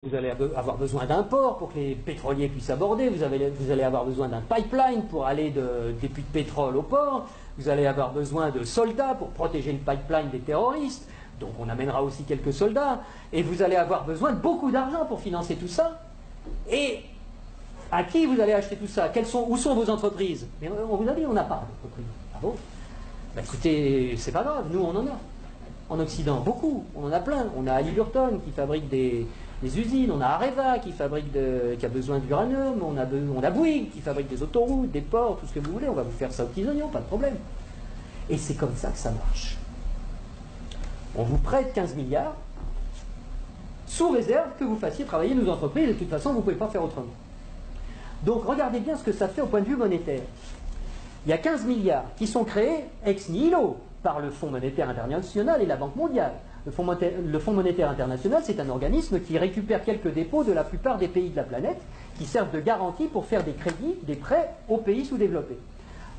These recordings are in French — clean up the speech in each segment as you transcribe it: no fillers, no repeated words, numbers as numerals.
Vous allez avoir besoin d'un port pour que les pétroliers puissent aborder, vous allez avoir besoin d'un pipeline pour aller des puits de pétrole au port, vous allez avoir besoin de soldats pour protéger le pipeline des terroristes, donc on amènera aussi quelques soldats, et vous allez avoir besoin de beaucoup d'argent pour financer tout ça. Et à qui vous allez acheter tout ça? Où sont vos entreprises? Mais on vous a dit, on n'a pas d'entreprise. Ah bon? Bah écoutez, c'est pas grave, nous on en a. En Occident, beaucoup, on en a plein. On a Halliburton qui fabrique des usines, on a Areva qui a besoin d'uranium, on a Bouygues qui fabrique des autoroutes, des ports, tout ce que vous voulez, on va vous faire ça aux petits oignons, pas de problème. Et c'est comme ça que ça marche. On vous prête 15 milliards, sous réserve que vous fassiez travailler nos entreprises, et de toute façon vous ne pouvez pas faire autrement. Donc regardez bien ce que ça fait au point de vue monétaire. Il y a 15 milliards qui sont créés ex nihilo par le Fonds monétaire international et la Banque mondiale. Le Fonds monétaire international, c'est un organisme qui récupère quelques dépôts de la plupart des pays de la planète qui servent de garantie pour faire des crédits, des prêts aux pays sous-développés.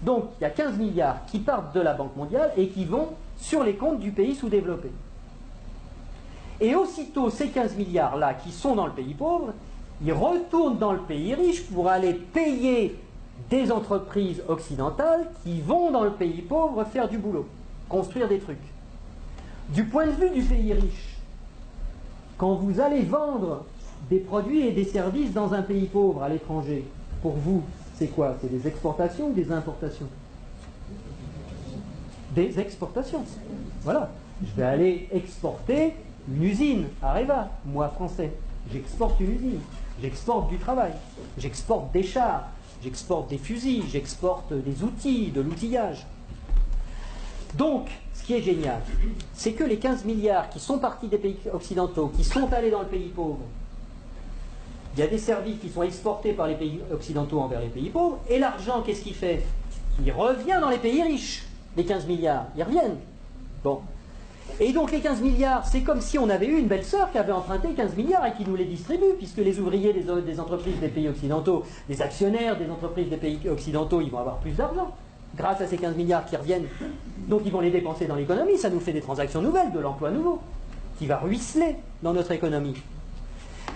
Donc il y a 15 milliards qui partent de la Banque mondiale et qui vont sur les comptes du pays sous-développé. Et aussitôt ces 15 milliards-là qui sont dans le pays pauvre, ils retournent dans le pays riche pour aller payer des entreprises occidentales qui vont dans le pays pauvre faire du boulot, construire des trucs. Du point de vue du pays riche, quand vous allez vendre des produits et des services dans un pays pauvre à l'étranger, pour vous, c'est quoi? C'est des exportations ou des importations? Des exportations. Voilà. Je vais aller exporter une usine, Areva, moi français. J'exporte une usine. J'exporte du travail. J'exporte des chars. J'exporte des fusils. J'exporte des outils, de l'outillage. Donc, ce qui est génial, c'est que les 15 milliards qui sont partis des pays occidentaux, qui sont allés dans le pays pauvre, il y a des services qui sont exportés par les pays occidentaux envers les pays pauvres, et l'argent, qu'est-ce qu'il fait? Il revient dans les pays riches, les 15 milliards, ils reviennent. Bon. Et donc les 15 milliards, c'est comme si on avait eu une belle-sœur qui avait emprunté 15 milliards et qui nous les distribue, puisque les ouvriers des entreprises des pays occidentaux, les actionnaires des entreprises des pays occidentaux, ils vont avoir plus d'argent grâce à ces 15 milliards qui reviennent. Donc ils vont les dépenser dans l'économie, ça nous fait des transactions nouvelles, de l'emploi nouveau, qui va ruisseler dans notre économie.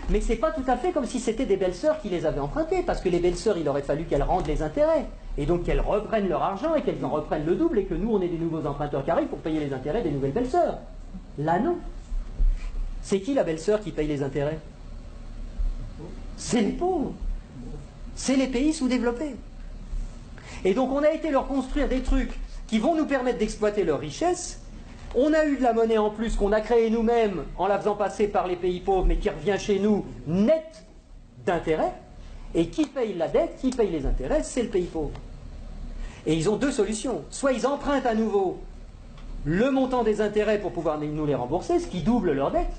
Mais ce n'est pas tout à fait comme si c'était des belles-sœurs qui les avaient empruntées, parce que les belles-sœurs, il aurait fallu qu'elles rendent les intérêts, et donc qu'elles reprennent leur argent, et qu'elles en reprennent le double, et que nous, on ait des nouveaux emprunteurs qui arrivent pour payer les intérêts des nouvelles belles-sœurs. Là, non. C'est qui la belle-sœur qui paye les intérêts? C'est les pauvres. C'est les pays sous-développés. Et donc on a été leur construire des trucs qui vont nous permettre d'exploiter leur richesse. On a eu de la monnaie en plus qu'on a créée nous-mêmes en la faisant passer par les pays pauvres, mais qui revient chez nous net d'intérêts. Et qui paye la dette, qui paye les intérêts, c'est le pays pauvre. Et ils ont deux solutions. Soit ils empruntent à nouveau le montant des intérêts pour pouvoir nous les rembourser, ce qui double leur dette.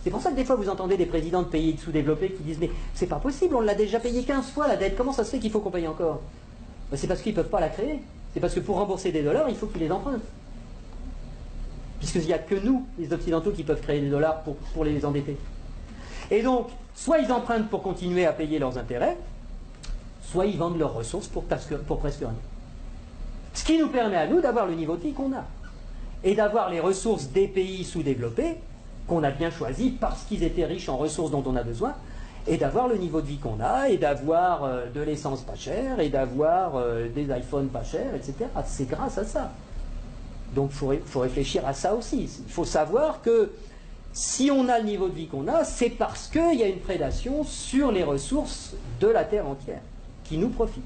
C'est pour ça que des fois vous entendez des présidents de pays sous-développés qui disent « Mais c'est pas possible, on l'a déjà payé 15 fois la dette, comment ça se fait qu'il faut qu'on paye encore ?» C'est parce qu'ils ne peuvent pas la créer. C'est parce que pour rembourser des dollars, il faut qu'ils les empruntent. Puisqu'il n'y a que nous, les Occidentaux, qui peuvent créer des dollars pour les endetter. Et donc, soit ils empruntent pour continuer à payer leurs intérêts, soit ils vendent leurs ressources pour presque rien. Ce qui nous permet à nous d'avoir le niveau de vie qu'on a. Et d'avoir les ressources des pays sous-développés, qu'on a bien choisis parce qu'ils étaient riches en ressources dont on a besoin, et d'avoir le niveau de vie qu'on a, et d'avoir de l'essence pas chère, et d'avoir des iPhones pas chers, etc. C'est grâce à ça. Donc il faut réfléchir à ça aussi. Il faut savoir que si on a le niveau de vie qu'on a, c'est parce qu'il y a une prédation sur les ressources de la Terre entière, qui nous profitent.